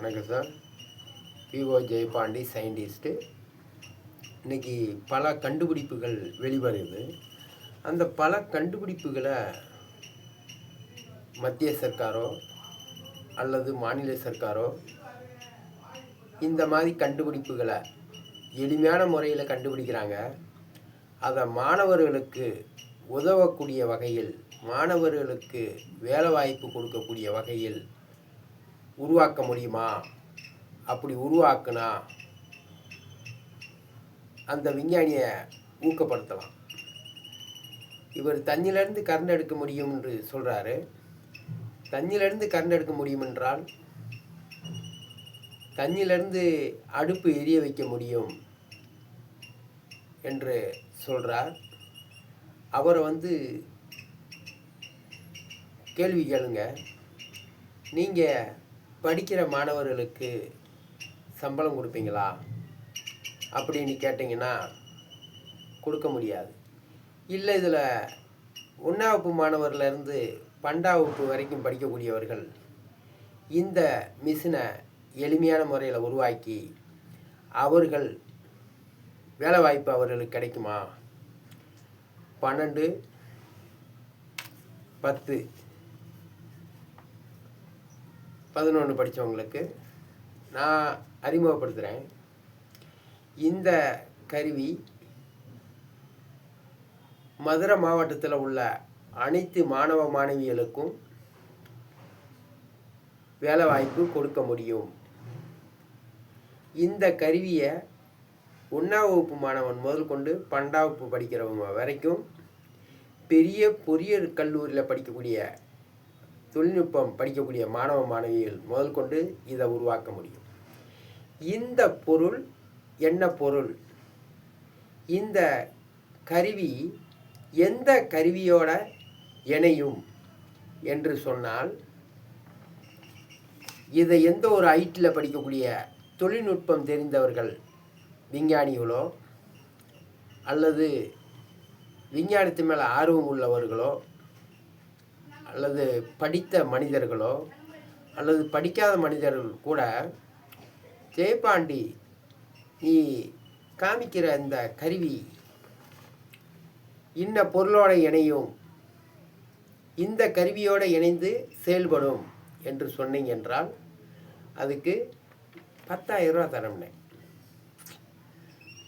வணக்கம் sir. PO Jayapandi scientist. இன்றைக்கி பல கண்டுபிடிப்புகள் வெளிவருது. அந்த பல கண்டுபிடிப்புகளை மத்திய சர்க்காரோ அல்லது மாநில சர்க்காரோ இந்த மாதிரி கண்டுபிடிப்புகளை எளிமையான முறையில் கண்டுபிடிக்கிறாங்க. அதை மாணவர்களுக்கு உதவக்கூடிய வகையில், மாணவர்களுக்கு வேலை வாய்ப்பு கொடுக்கக்கூடிய வகையில் உருவாக்க முடியுமா? அப்படி உருவாக்குனா அந்த விஞ்ஞானியை ஊக்கப்படுத்தலாம். இவர் தண்ணியிலேருந்து கரண்ட் எடுக்க முடியும் என்று சொல்கிறாரு. தண்ணியிலேருந்து கரண்ட் எடுக்க முடியும் என்றால் தண்ணியிலேருந்து அடுப்பு எரிய வைக்க முடியும் என்று சொல்கிறார். அவரை கேள்வி கேளுங்க. நீங்கள் படிக்கிற மாணவர்களுக்கு சம்பளம் கொடுப்பீங்களா அப்படின்னு கேட்டிங்கன்னா கொடுக்க முடியாது. இல்லை, இதில் 1ஆம் வகுப்பு மாணவர்லேருந்து 12ஆம் வகுப்பு வரைக்கும் படிக்கக்கூடியவர்கள் இந்த மிஷினை எளிமையான முறையில் உருவாக்கி அவர்கள் வேலை வாய்ப்பு அவர்களுக்கு கிடைக்குமா? 12, 10, 11 படித்தவங்களுக்கு நான் அறிமுகப்படுத்துகிறேன். இந்த கருவி மதுரை மாவட்டத்தில் உள்ள அனைத்து மாணவ மாணவிகளுக்கும் வேலை வாய்ப்பு கொடுக்க முடியும். இந்த கருவியை 1ஆம் வகுப்பு மாணவன் முதல் கொண்டு 12ஆம் வகுப்பு படிக்கிறவங்க வரைக்கும் பெரிய பொறியியல் கல்லூரியில் படிக்கக்கூடிய தொழில்நுட்பம் படிக்கக்கூடிய மாணவ மாணவிகள் முதல் கொண்டு இதை உருவாக்க முடியும். இந்த பொருள் என்ன பொருள்? இந்த கருவி எந்த கருவியோட இணையும் என்று சொன்னால், இதை எந்த ஒரு ஐடியில் படிக்கக்கூடிய தொழில்நுட்பம் தெரிந்தவர்கள், விஞ்ஞானிகளோ அல்லது விஞ்ஞானத்து மேலே ஆர்வம் உள்ளவர்களோ அல்லது படித்த மனிதர்களோ அல்லது படிக்காத மனிதர்கள் கூட, ஜெயபாண்டி நீ காமிக்கிற இந்த கருவி இன்ன பொருளோட இணையும், இந்த கருவியோடு இணைந்து செயல்படும் என்று சொன்னீங்க என்றால் அதுக்கு 10,000 ரூபா தரம்னே.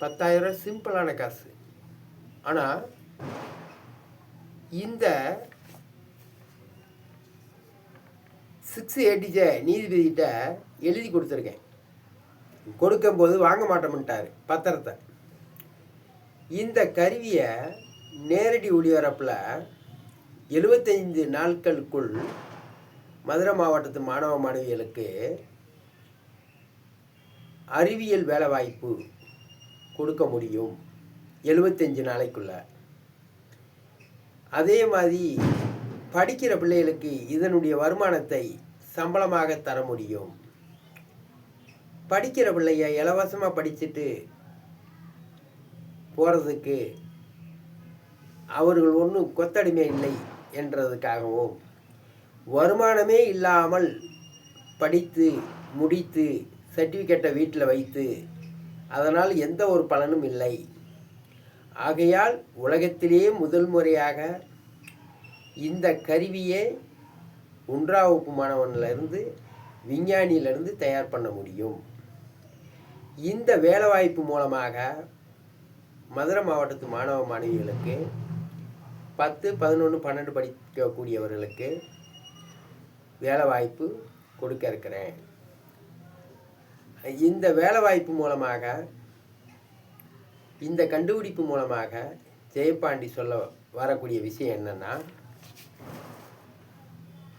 10,000 ரூபா சிம்பிளான காசு. ஆனால் இந்த 680J நீதிபதிகிட்ட எழுதி கொடுத்துருக்கேன். கொடுக்கும்போது வாங்க மாட்டோம்ட்டார் பத்திரத்தை. இந்த கருவியை நேரடி ஒளிபரப்பில் 75 நாட்களுக்குள் மதுரை மாவட்டத்து மாணவ மாணவிகளுக்கு அறிவியல் வேலை வாய்ப்பு கொடுக்க முடியும் 75 நாளைக்குள்ள. அதே மாதிரி படிக்கிற பிள்ளைகளுக்கு இதனுடைய வருமானத்தை சம்பளமாக தர முடியும். படிக்கிற பிள்ளைய இலவசமாக படிச்சுட்டு போகிறதுக்கு அவர்கள் ஒன்றும் கொத்தடிமை இல்லை என்றதுக்காகவும், வருமானமே இல்லாமல் படித்து முடித்து சர்டிஃபிகேட்டை வீட்டில் வைத்து அதனால் எந்த ஒரு பலனும் இல்லை. ஆகையால் உலகத்திலேயே முதல் முறையாக இந்த கருவியை 1ஆம் வகுப்பு மாணவனிலிருந்து விஞ்ஞானியிலிருந்து தயார் பண்ண முடியும். இந்த வேலைவாய்ப்பு மூலமாக மதுரை மாவட்டத்து மாணவ மாணவிகளுக்கு 10, 11, 12 படிக்கக்கூடியவர்களுக்கு வேலை வாய்ப்பு கொடுக்க இருக்கிறேன். இந்த வேலை வாய்ப்பு மூலமாக, இந்த கண்டுபிடிப்பு மூலமாக ஜெயபாண்டி சொல்ல வரக்கூடிய விஷயம் என்னன்னா,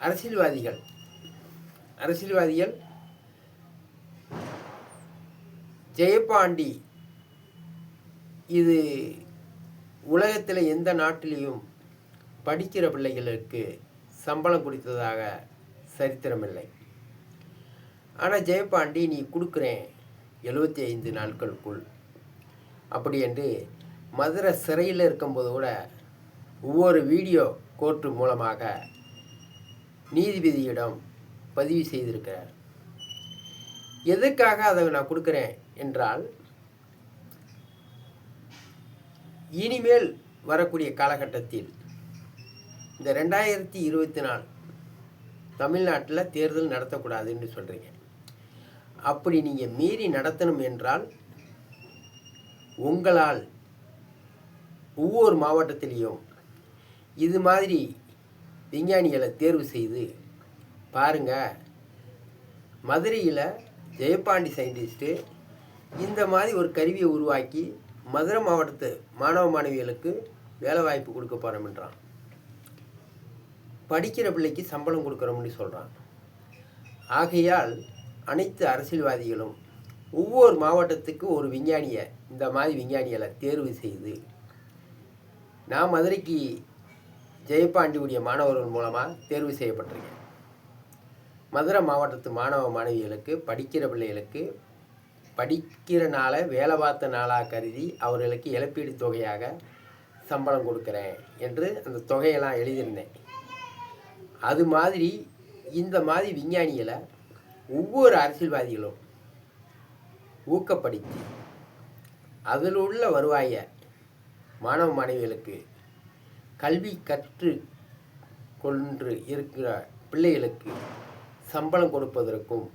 அரசியல்வாதிகள் ஜெயபாண்டி இது உலகத்தில் எந்த நாட்டிலையும் படிக்கிற பிள்ளைகளுக்கு சம்பளம் கொடுத்ததாக சரித்திரமில்லை. ஆனால் ஜெயபாண்டி நீ கொடுக்குறேன் 75 நாட்களுக்குள் அப்படி என்று மதுரை சிறையில் இருக்கும்போது கூட ஒவ்வொரு வீடியோ கோர்ட்டு மூலமாக நீதிபதியிடம் பதிவு செய்திருக்கிறார். எதுக்காக அதை நான் கொடுக்குறேன் என்றால், இனிமேல் வரக்கூடிய காலகட்டத்தில் இந்த 2024 தமிழ்நாட்டில் தேர்தல் நடத்தக்கூடாதுன்னு சொல்கிறீங்க. அப்படி நீங்கள் மீறி நடத்தணும் என்றால், உங்களால் ஒவ்வொரு மாவட்டத்திலையும் இது மாதிரி விஞ்ஞானிகளை தேர்வு செய்து பாருங்கள். மதுரையில் ஜெயபாண்டி சயின்டிஸ்ட்டு இந்த மாதிரி ஒரு கருவியை உருவாக்கி மதுரை மாவட்டத்து மாணவ மாணவிகளுக்கு வேலைவாய்ப்பு கொடுக்க போகிறோம்ன்றான். படிக்கிற பிள்ளைக்கு சம்பளம் கொடுக்குறோம்னு சொல்கிறான். ஆகையால் அனைத்து அரசியல்வாதிகளும் ஒவ்வொரு மாவட்டத்துக்கு ஒரு விஞ்ஞானியை, இந்த மாதிரி விஞ்ஞானிகளை தேர்வு செய்து, நான் மதுரைக்கு ஜெயபாண்டியுடைய மாணவர்கள் மூலமாக தேர்வு செய்யப்பட்டிருக்கேன். மதுரை மாவட்டத்து மாணவ மாணவிகளுக்கு, படிக்கிற பிள்ளைகளுக்கு படிக்கிற நாளை வேலை பார்த்த நாளாக கருதி அவர்களுக்கு இழப்பீடு தொகையாக சம்பளம் கொடுக்குறேன் என்று அந்த தொகையெல்லாம் எழுதியிருந்தேன். அது மாதிரி இந்த மாதிரி விஞ்ஞானிகளை ஒவ்வொரு அரசியல்வாதிகளும் ஊக்கப்படுத்தி அதில் உள்ள வருவாயை மாணவ மாணவிகளுக்கு கல்வி கற்று கொன்று இருக்கிற பிள்ளைகளுக்கு சம்பளம் கொடுப்பதற்கும்,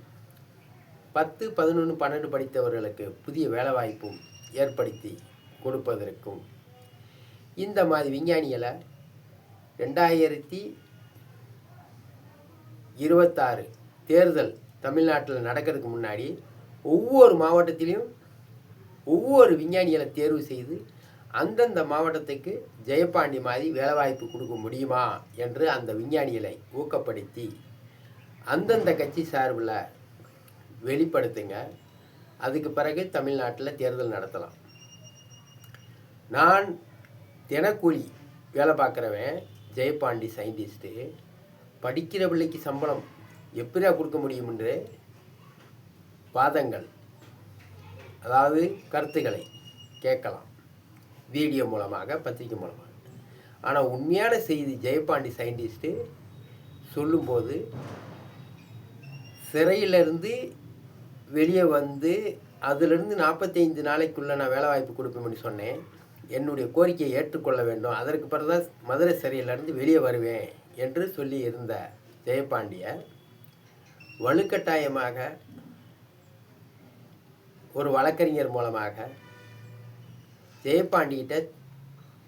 10, 11, 12 படித்தவர்களுக்கு புதிய வேலைவாய்ப்பும் ஏற்படுத்தி கொடுப்பதற்கும் இந்த மாதிரி விஞ்ஞானிகளை 2026 தேர்தல் தமிழ்நாட்டில் நடக்கிறதுக்கு முன்னாடி ஒவ்வொரு மாவட்டத்திலையும் ஒவ்வொரு விஞ்ஞானிகளை தேர்வு செய்து அந்தந்த மாவட்டத்துக்கு ஜெயபாண்டி மாதிரி வேலைவாய்ப்பு கொடுக்க முடியுமா என்று அந்த விஞ்ஞானிகளை ஊக்கப்படுத்தி அந்தந்த கட்சி சார்பில் வெளிப்படுத்துங்க. அதுக்கு பிறகு தமிழ்நாட்டில் தேர்தல் நடத்தலாம். நான் தினக்கூலி வேலை பார்க்குறவன் ஜெயபாண்டி சயின்டிஸ்ட்டு, படிக்கிற பிள்ளைக்கு சம்பளம் எப்படியா கொடுக்க முடியும் என்று வாதங்கள், அதாவது கருத்துக்களை கேட்கலாம், வீடியோ மூலமாக, பத்திரிக்கை மூலமாக. ஆனால் உண்மையான செய்தி ஜெயபாண்டி சயின்டிஸ்ட்டு சொல்லும்போது, சிறையிலிருந்து வெளியே வந்து அதிலிருந்து 45 நாளைக்குள்ளே நான் வேலைவாய்ப்பு கொடுப்பேன்னு சொன்னேன். என்னுடைய கோரிக்கையை ஏற்றுக்கொள்ள வேண்டும், அதற்கு பிறகு தான் மதுரை சிறையிலிருந்து வெளியே வருவேன் என்று சொல்லி இருந்த ஜெயபாண்டியை வலுக்கட்டாயமாக ஒரு வழக்கறிஞர் மூலமாக ஜெயபாண்டிகிட்ட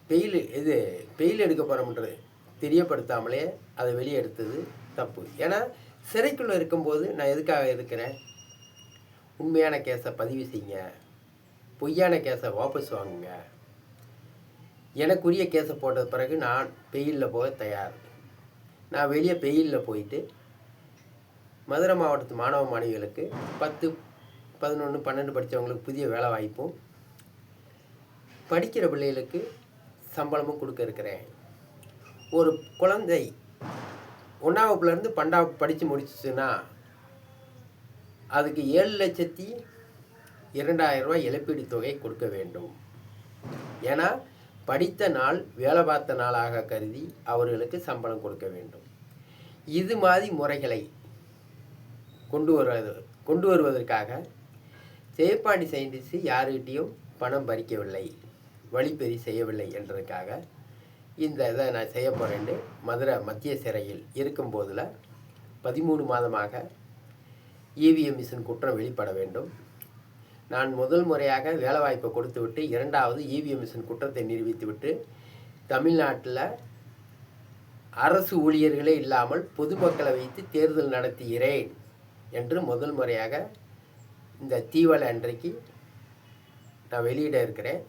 பெயில் எடுக்க போகிறோம்ன்றது தெரியப்படுத்தாமலே அதை வெளியே எடுத்தது தப்பு. ஏன்னா சிறைக்குள்ளே இருக்கும்போது நான் எதுக்காக இருக்கிறேன்? உண்மையான கேஸை பதிவு செய்யுங்க, பொய்யான கேஸை வாபஸ் வாங்குங்க. எனக்குரிய கேஸை போட்ட பிறகு நான் பெயிலில் போக தயார். நான் வெளியே பெயிலில் போயிட்டு மதுரை மாவட்டத்து மாணவ மாணவிகளுக்கு 10, 11, 12 படித்தவங்களுக்கு புதிய வேலை வாய்ப்பும், படிக்கிற பிள்ளைகளுக்கு சம்பளமும் கொடுக்க இருக்கிறேன். ஒரு குழந்தை 1ஆம் வகுப்புலேருந்து 12ஆம் வகுப்பு படித்து முடிச்சிச்சுன்னா அதுக்கு 7,02,000 ரூபாய் இழப்பீடு தொகை கொடுக்க வேண்டும். ஏன்னா படித்த நாள் வேலை பார்த்த நாளாக கருதி அவர்களுக்கு சம்பளம் கொடுக்க வேண்டும். இது மாதிரி முறைகளை கொண்டு வருவதற்காக ஜெயபாண்டி சயின்டிஸ்ட் யாருக்கிட்டையும் பணம் பறிக்கவில்லை, வழிப்பறி செய்யவில்லை என்றதுக்காக இந்த இதை நான் செய்ய போகிறேன்னு மதுரை மத்திய சிறையில் இருக்கும்போதில் 13 மாதமாக இவிஎம் மிஷின் குற்றம் வெளிப்பட வேண்டும். நான் முதல் முறையாக வேலைவாய்ப்பை கொடுத்துவிட்டு 2வது இவிஎம் மிஷின் குற்றத்தை நிரூபித்துவிட்டு தமிழ்நாட்டில் அரசு ஊழியர்களே இல்லாமல் பொதுமக்களை வைத்து தேர்தல் நடத்துகிறேன் என்று முதல் முறையாக இந்த தீவள அன்றைக்கு நான் வெளியிட இருக்கிறேன்.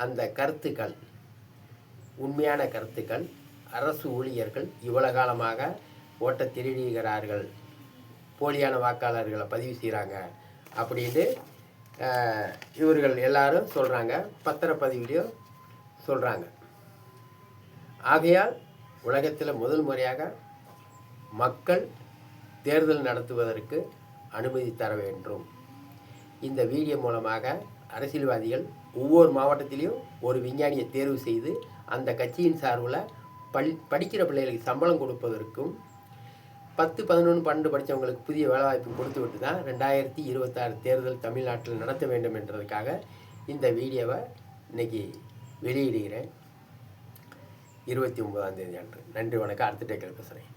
அந்த கருத்துக்கள் உண்மையான கருத்துக்கள். அரசு ஊழியர்கள் இவ்வளவு காலமாக ஓட்டை திருடுகிறார்கள், போலியான வாக்காளர்களை பதிவு செய்கிறாங்க அப்படின்னு இவர்கள் எல்லாரும் சொல்கிறாங்க, பத்திரப்பதிவிலையும் சொல்கிறாங்க. ஆகையால் உலகத்தில் முதல் முறையாக மக்கள் தேர்தல் நடத்துவதற்கு அனுமதி தர வேண்டும். இந்த வீடியோ மூலமாக அரசியல்வாதிகள் ஒவ்வொரு மாவட்டத்திலையும் ஒரு விஞ்ஞானியை தேர்வு செய்து அந்த கட்சியின் சார்பில் படிக்கிற பிள்ளைகளுக்கு சம்பளம் கொடுப்பதற்கும், 10, 11, 12 படித்தவங்களுக்கு புதிய வேலைவாய்ப்பு கொடுத்து விட்டு தான் 2026 தேர்தல் தமிழ்நாட்டில் நடத்த வேண்டும் என்றதுக்காக இந்த வீடியோவை இன்றைக்கி வெளியிடுகிறேன். 29ஆம் தேதி அன்று. நன்றி, வணக்கம். அடுத்த டேக்கில் பேசுகிறேன்.